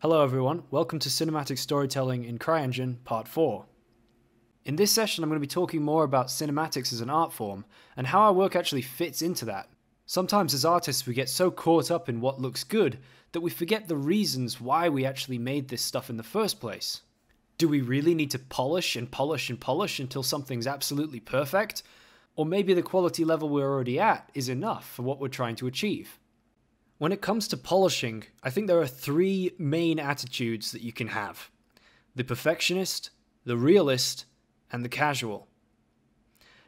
Hello everyone, welcome to Cinematic Storytelling in CryEngine Part 4. In this session I'm going to be talking more about cinematics as an art form, and how our work actually fits into that. Sometimes as artists we get so caught up in what looks good that we forget the reasons why we actually made this stuff in the first place. Do we really need to polish and polish and polish until something's absolutely perfect? Or maybe the quality level we're already at is enough for what we're trying to achieve? When it comes to polishing, I think there are three main attitudes that you can have: the perfectionist, the realist, and the casual.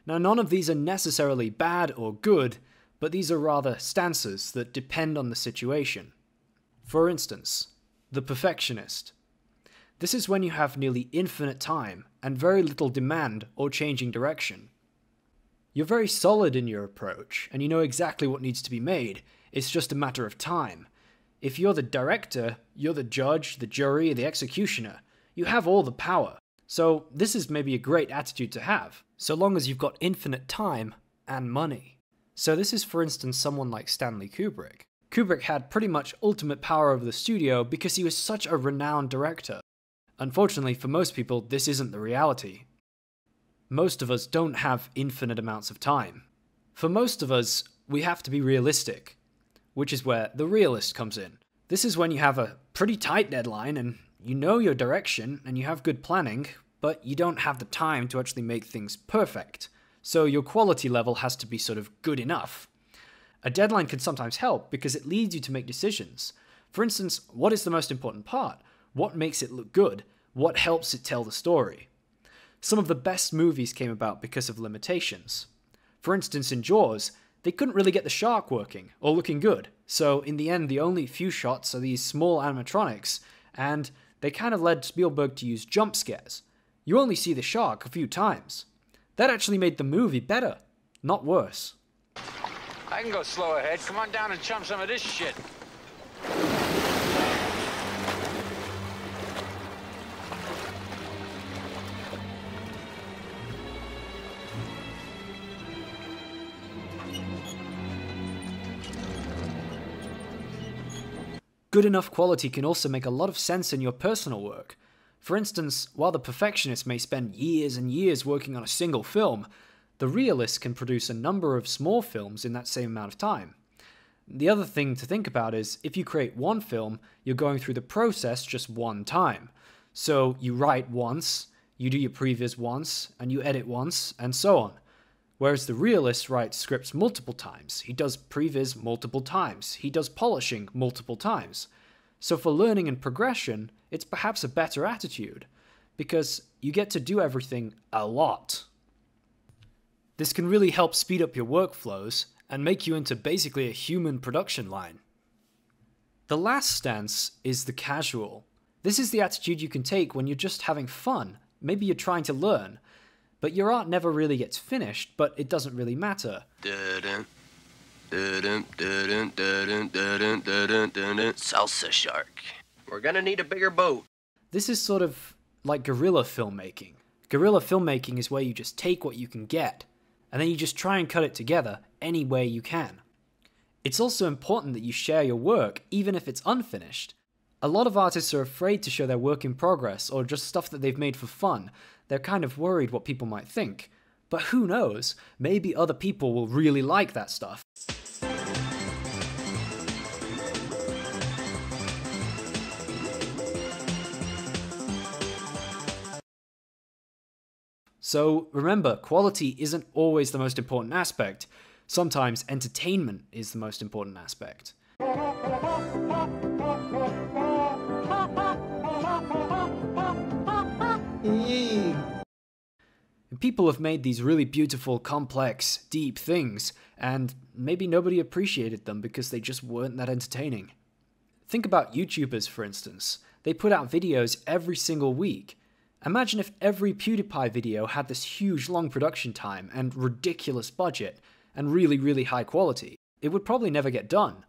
Now, none of these are necessarily bad or good, but these are rather stances that depend on the situation. For instance, the perfectionist. This is when you have nearly infinite time and very little demand or changing direction. You're very solid in your approach, and you know exactly what needs to be made. It's just a matter of time. If you're the director, you're the judge, the jury, the executioner. You have all the power. So this is maybe a great attitude to have, so long as you've got infinite time and money. So this is, for instance, someone like Stanley Kubrick. Kubrick had pretty much ultimate power over the studio because he was such a renowned director. Unfortunately, for most people, this isn't the reality. Most of us don't have infinite amounts of time. For most of us, we have to be realistic, which is where the realist comes in. This is when you have a pretty tight deadline and you know your direction and you have good planning, but you don't have the time to actually make things perfect. So your quality level has to be sort of good enough. A deadline can sometimes help because it leads you to make decisions. For instance, what is the most important part? What makes it look good? What helps it tell the story? Some of the best movies came about because of limitations. For instance, in Jaws, they couldn't really get the shark working or looking good, so in the end the only few shots are these small animatronics, and they kind of led Spielberg to use jump scares. You only see the shark a few times. That actually made the movie better, not worse. I can go slow ahead. Come on down and chum some of this shit. Good enough quality can also make a lot of sense in your personal work. For instance, while the perfectionist may spend years and years working on a single film, the realist can produce a number of small films in that same amount of time. The other thing to think about is, if you create one film, you're going through the process just one time. So you write once, you do your previs once, and you edit once, and so on. Whereas the realist writes scripts multiple times, he does previs multiple times, he does polishing multiple times. So for learning and progression, it's perhaps a better attitude, because you get to do everything a lot. This can really help speed up your workflows and make you into basically a human production line. The last stance is the casual. This is the attitude you can take when you're just having fun, maybe you're trying to learn. But your art never really gets finished, but it doesn't really matter. Salsa shark. We're gonna need a bigger boat. This is sort of like guerrilla filmmaking. Guerrilla filmmaking is where you just take what you can get, and then you just try and cut it together any way you can. It's also important that you share your work, even if it's unfinished. A lot of artists are afraid to show their work in progress or just stuff that they've made for fun. They're kind of worried what people might think. But who knows? Maybe other people will really like that stuff. So remember, quality isn't always the most important aspect. Sometimes entertainment is the most important aspect. People have made these really beautiful, complex, deep things, and maybe nobody appreciated them because they just weren't that entertaining. Think about YouTubers, for instance. They put out videos every single week. Imagine if every PewDiePie video had this huge long production time and ridiculous budget and really, really high quality. It would probably never get done.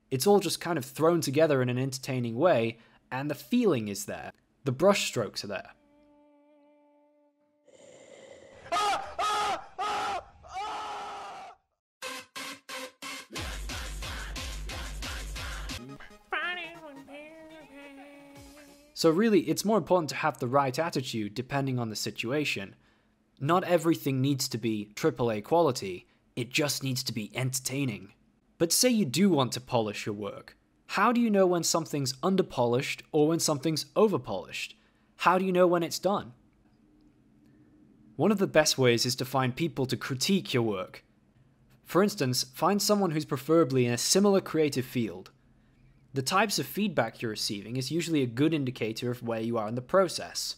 It's all just kind of thrown together in an entertaining way, and the feeling is there. The brush strokes are there. So really, it's more important to have the right attitude depending on the situation. Not everything needs to be AAA quality, it just needs to be entertaining. But say you do want to polish your work. How do you know when something's underpolished or when something's overpolished? How do you know when it's done? One of the best ways is to find people to critique your work. For instance, find someone who's preferably in a similar creative field. The types of feedback you're receiving is usually a good indicator of where you are in the process.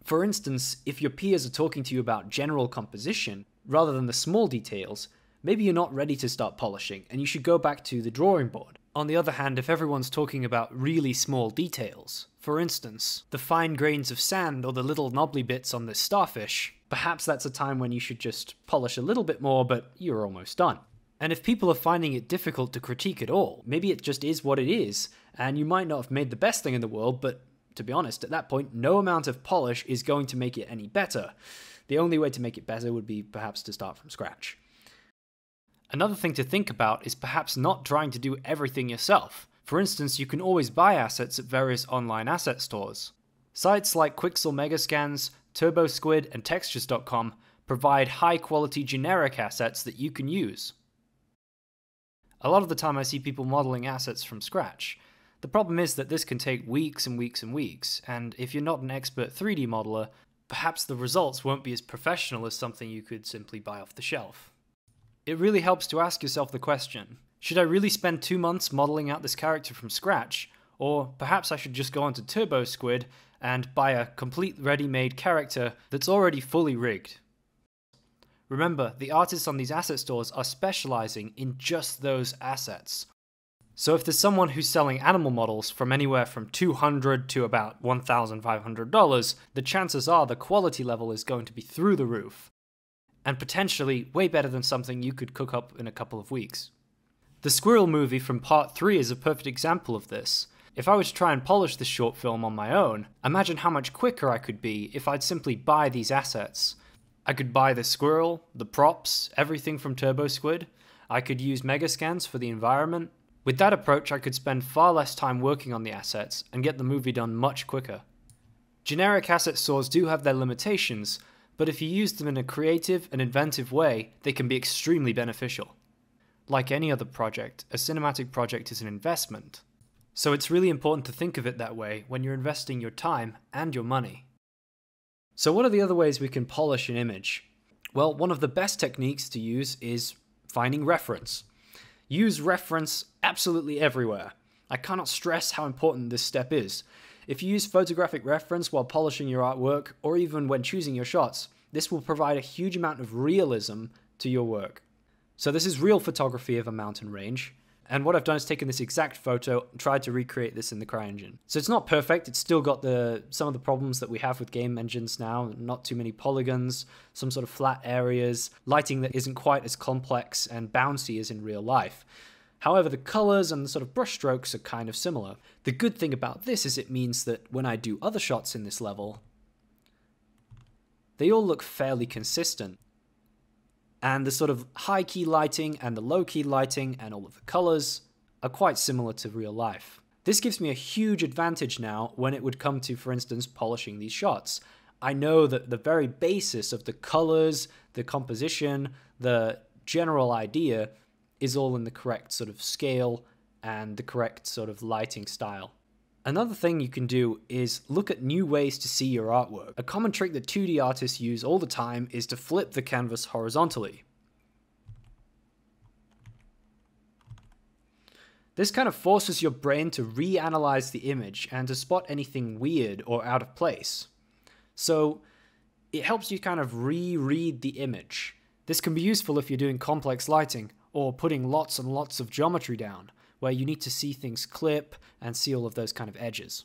For instance, if your peers are talking to you about general composition, rather than the small details, maybe you're not ready to start polishing and you should go back to the drawing board. On the other hand, if everyone's talking about really small details, for instance, the fine grains of sand or the little knobbly bits on this starfish, perhaps that's a time when you should just polish a little bit more, but you're almost done. And if people are finding it difficult to critique at all, maybe it just is what it is, and you might not have made the best thing in the world, but to be honest, at that point, no amount of polish is going to make it any better. The only way to make it better would be perhaps to start from scratch. Another thing to think about is perhaps not trying to do everything yourself. For instance, you can always buy assets at various online asset stores. Sites like Quixel Megascans, TurboSquid, and Textures.com provide high-quality generic assets that you can use. A lot of the time I see people modeling assets from scratch. The problem is that this can take weeks and weeks and weeks, and if you're not an expert 3D modeler, perhaps the results won't be as professional as something you could simply buy off the shelf. It really helps to ask yourself the question, should I really spend 2 months modeling out this character from scratch, or perhaps I should just go onto TurboSquid and buy a complete ready-made character that's already fully rigged. Remember, the artists on these asset stores are specializing in just those assets. So if there's someone who's selling animal models from anywhere from $200 to about $1,500, the chances are the quality level is going to be through the roof, and potentially way better than something you could cook up in a couple of weeks. The squirrel movie from Part 3 is a perfect example of this. If I were to try and polish this short film on my own, imagine how much quicker I could be if I'd simply buy these assets. I could buy the squirrel, the props, everything from TurboSquid. I could use Megascans for the environment. With that approach, I could spend far less time working on the assets and get the movie done much quicker. Generic asset stores do have their limitations, but if you use them in a creative and inventive way, they can be extremely beneficial. Like any other project, a cinematic project is an investment. So it's really important to think of it that way when you're investing your time and your money. So what are the other ways we can polish an image? Well, one of the best techniques to use is finding reference. Use reference absolutely everywhere. I cannot stress how important this step is. If you use photographic reference while polishing your artwork, or even when choosing your shots, this will provide a huge amount of realism to your work. So this is real photography of a mountain range, and what I've done is taken this exact photo and tried to recreate this in the CryEngine. So it's not perfect, it's still got some of the problems that we have with game engines now, not too many polygons, some sort of flat areas, lighting that isn't quite as complex and bouncy as in real life. However, the colors and the sort of brush strokes are kind of similar. The good thing about this is it means that when I do other shots in this level, they all look fairly consistent. And the sort of high-key lighting and the low-key lighting and all of the colors are quite similar to real life. This gives me a huge advantage now when it would come to, for instance, polishing these shots. I know that the very basis of the colors, the composition, the general idea is all in the correct sort of scale and the correct sort of lighting style. Another thing you can do is look at new ways to see your artwork. A common trick that 2D artists use all the time is to flip the canvas horizontally. This kind of forces your brain to reanalyze the image and to spot anything weird or out of place. So it helps you kind of reread the image. This can be useful if you're doing complex lighting or putting lots and lots of geometry down, where you need to see things clip and see all of those kind of edges.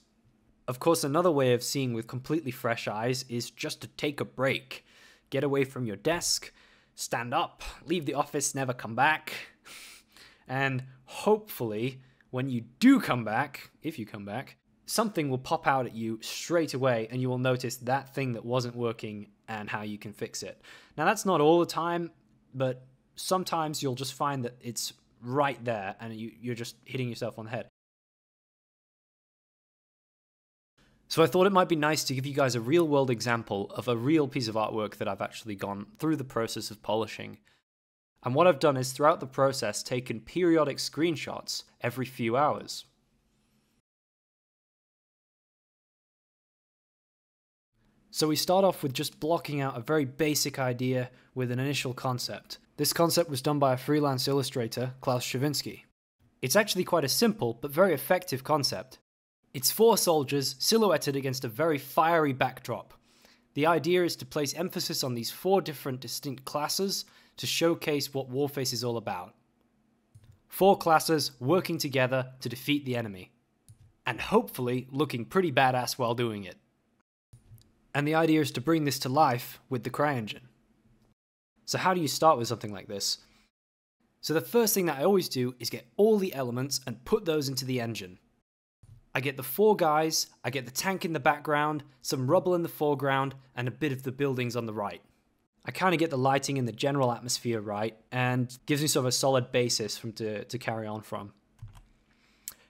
Of course, another way of seeing with completely fresh eyes is just to take a break. Get away from your desk, stand up, leave the office, never come back. And hopefully, when you do come back, if you come back, something will pop out at you straight away and you will notice that thing that wasn't working and how you can fix it. Now, that's not all the time, but sometimes you'll just find that it's right there and you're just hitting yourself on the head. So I thought it might be nice to give you guys a real world example of a real piece of artwork that I've actually gone through the process of polishing. And what I've done is throughout the process taken periodic screenshots every few hours. So we start off with just blocking out a very basic idea with an initial concept. This concept was done by a freelance illustrator, Klaus Shavinsky. It's actually quite a simple but very effective concept. It's 4 soldiers silhouetted against a very fiery backdrop. The idea is to place emphasis on these 4 different distinct classes to showcase what Warface is all about. 4 classes working together to defeat the enemy. And hopefully looking pretty badass while doing it. And the idea is to bring this to life with the CRYENGINE. So how do you start with something like this? So the first thing that I always do is get all the elements and put those into the engine. I get the 4 guys, I get the tank in the background, some rubble in the foreground, and a bit of the buildings on the right. I kind of get the lighting and the general atmosphere right, and gives me sort of a solid basis to carry on from.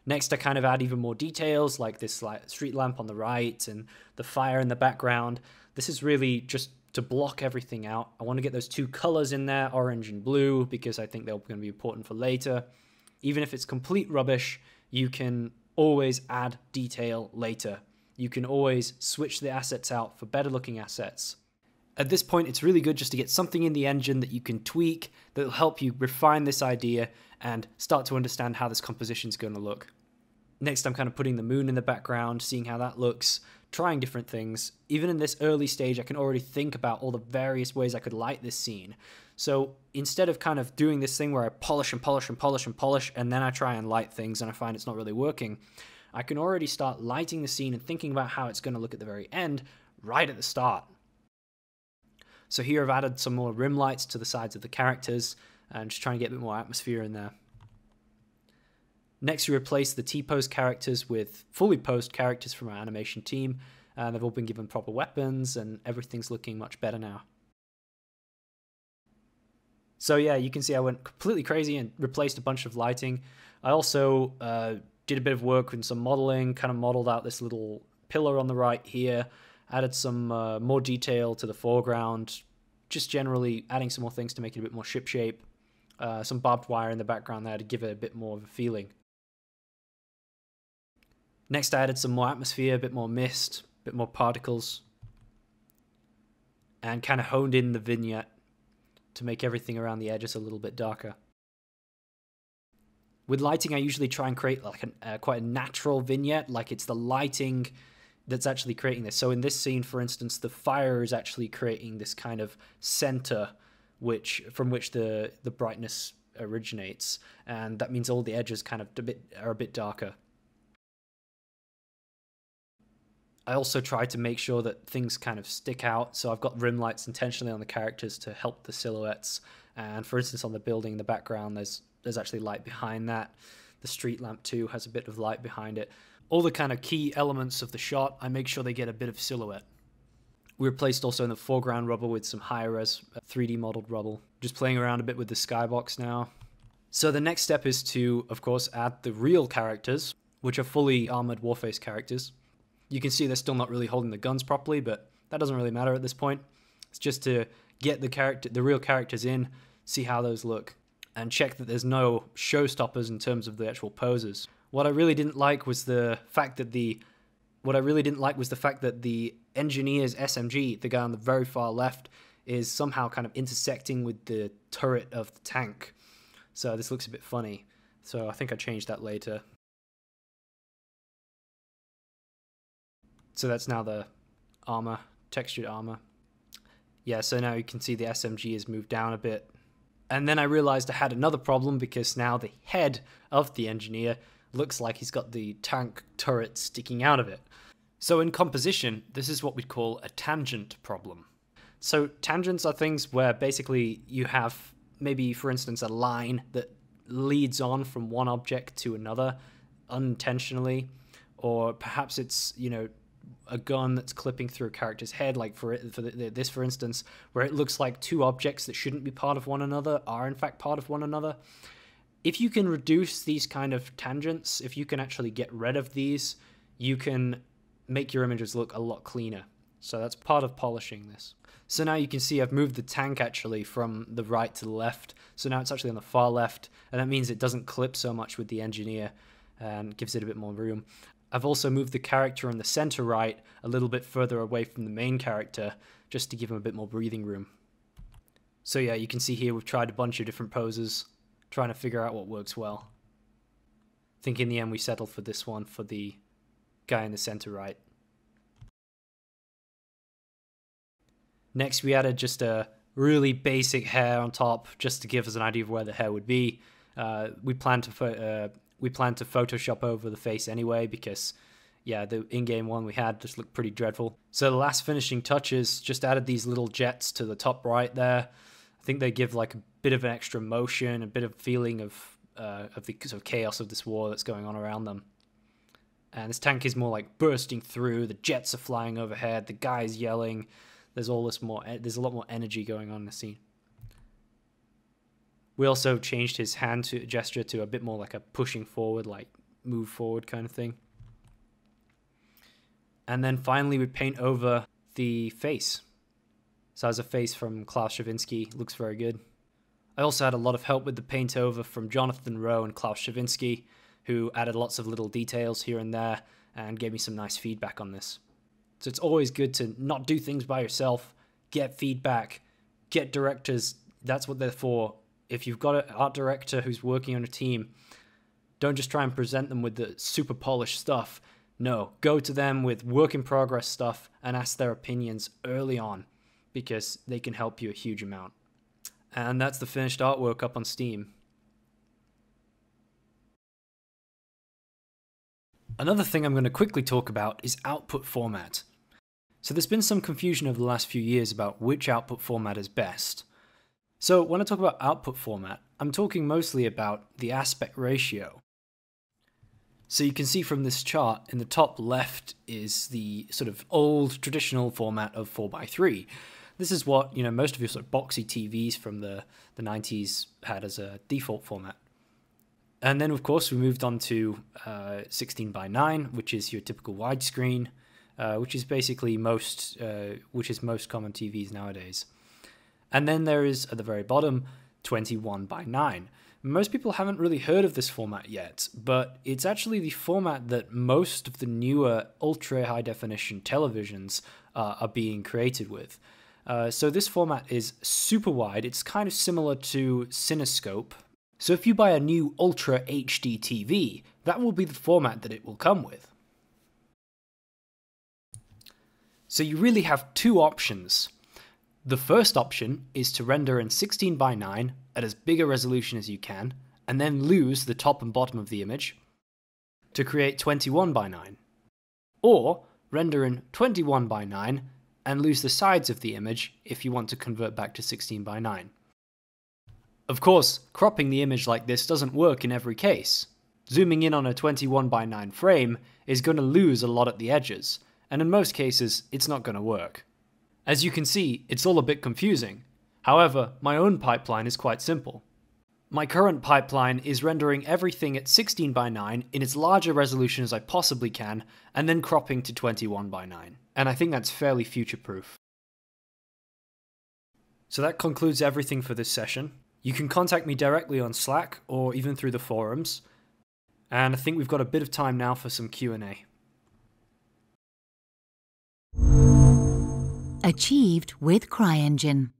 Next, I kind of add even more details, like this street lamp on the right and the fire in the background. This is really just to block everything out. I want to get those 2 colors in there, orange and blue, because I think they're going to be important for later. Even if it's complete rubbish, you can always add detail later. You can always switch the assets out for better looking assets. At this point, it's really good just to get something in the engine that you can tweak, that will help you refine this idea and start to understand how this composition is going to look. Next, I'm kind of putting the moon in the background, seeing how that looks, trying different things. Even in this early stage, I can already think about all the various ways I could light this scene. So instead of kind of doing this thing where I polish and polish and polish and polish, and then I try and light things and I find it's not really working, I can already start lighting the scene and thinking about how it's going to look at the very end, right at the start. So here I've added some more rim lights to the sides of the characters, and just trying to get a bit more atmosphere in there. Next, we replace the T-pose characters with fully posed characters from our animation team, and they've all been given proper weapons, and everything's looking much better now. So yeah, you can see I went completely crazy and replaced a bunch of lighting. I also did a bit of work with some modeling, kind of modeled out this little pillar on the right here, added some more detail to the foreground, just generally adding some more things to make it a bit more shipshape. Some barbed wire in the background there to give it a bit more of a feeling. Next, I added some more atmosphere, a bit more mist, a bit more particles, and kind of honed in the vignette to make everything around the edges a little bit darker. With lighting, I usually try and create like quite a natural vignette, like it's the lighting that's actually creating this. So in this scene, for instance, the fire is actually creating this kind of center from which the brightness originates, and that means all the edges kind of are a bit darker. I also try to make sure that things kind of stick out, so I've got rim lights intentionally on the characters to help the silhouettes. And for instance, on the building in the background, there's actually light behind that. The street lamp too has a bit of light behind it. All the kind of key elements of the shot, I make sure they get a bit of silhouette. We replaced also in the foreground rubble with some high-res 3D modeled rubble. Just playing around a bit with the skybox now. So the next step is to, of course, add the real characters, which are fully armored Warface characters. You can see they're still not really holding the guns properly, but that doesn't really matter at this point. It's just to get the real characters in, see how those look, and check that there's no showstoppers in terms of the actual poses. What I really didn't like was the fact that the engineer's SMG, the guy on the very far left, is somehow kind of intersecting with the turret of the tank. So this looks a bit funny. So I think I changed that later. So that's now the armor, textured armor. Yeah, so now you can see the SMG has moved down a bit. And then I realized I had another problem because now the head of the engineer looks like he's got the tank turret sticking out of it. So in composition, this is what we'd call a tangent problem. So tangents are things where basically you have maybe, for instance, a line that leads on from one object to another unintentionally, or perhaps it's, a gun that's clipping through a character's head, like for instance, where it looks like 2 objects that shouldn't be part of one another are in fact part of one another. If you can reduce these kind of tangents, if you can actually get rid of these, you can make your images look a lot cleaner. So that's part of polishing this. So now you can see I've moved the tank actually from the right to the left. So now it's actually on the far left, and that means it doesn't clip so much with the engineer and gives it a bit more room. I've also moved the character on the center right a little bit further away from the main character just to give him a bit more breathing room. So yeah, you can see here we've tried a bunch of different poses, trying to figure out what works well. I think in the end we settled for this one for the guy in the center right. Next we added just a really basic hair on top just to give us an idea of where the hair would be. We plan to Photoshop over the face anyway because, yeah, the in-game one we had just looked pretty dreadful. So the last finishing touches, just added these little jets to the top right there. I think they give like a bit of an extra motion, a bit of feeling of the sort of chaos of this war that's going on around them. And this tank is more like bursting through, the jets are flying overhead, the guy's yelling, there's a lot more energy going on in the scene. We also changed his hand gesture to a bit more like a pushing forward, like move forward kind of thing. And then finally we paint over the face. So as a face from Klaus Stravinsky, looks very good. I also had a lot of help with the paint over from Jonathan Rowe and Klaus Stravinsky, who added lots of little details here and there and gave me some nice feedback on this. So it's always good to not do things by yourself, get feedback, get directors, that's what they're for. If you've got an art director who's working on a team, don't just try and present them with the super polished stuff. No, go to them with work in progress stuff and ask their opinions early on because they can help you a huge amount. And that's the finished artwork up on Steam. Another thing I'm going to quickly talk about is output format. So there's been some confusion over the last few years about which output format is best. So when I talk about output format, I'm talking mostly about the aspect ratio. So you can see from this chart, in the top left is the sort of old traditional format of 4:3. This is what, most of your sort of boxy TVs from the 90s had as a default format. And then of course we moved on to 16:9, which is your typical widescreen, which is basically most common TVs nowadays. And then there is, at the very bottom, 21:9. Most people haven't really heard of this format yet, but it's actually the format that most of the newer ultra-high definition televisions are being created with. So this format is super wide. It's kind of similar to Cinescope. So if you buy a new Ultra HD TV, that will be the format that it will come with. So you really have two options. The first option is to render in 16:9 at as big a resolution as you can, and then lose the top and bottom of the image to create 21:9. Or render in 21:9 and lose the sides of the image if you want to convert back to 16:9. Of course, cropping the image like this doesn't work in every case. Zooming in on a 21:9 frame is going to lose a lot at the edges, and in most cases, it's not going to work. As you can see, it's all a bit confusing. However, my own pipeline is quite simple. My current pipeline is rendering everything at 16:9 in as large a resolution as I possibly can, and then cropping to 21:9. And I think that's fairly future-proof. So that concludes everything for this session. You can contact me directly on Slack or even through the forums. And I think we've got a bit of time now for some Q&A. Achieved with CryEngine.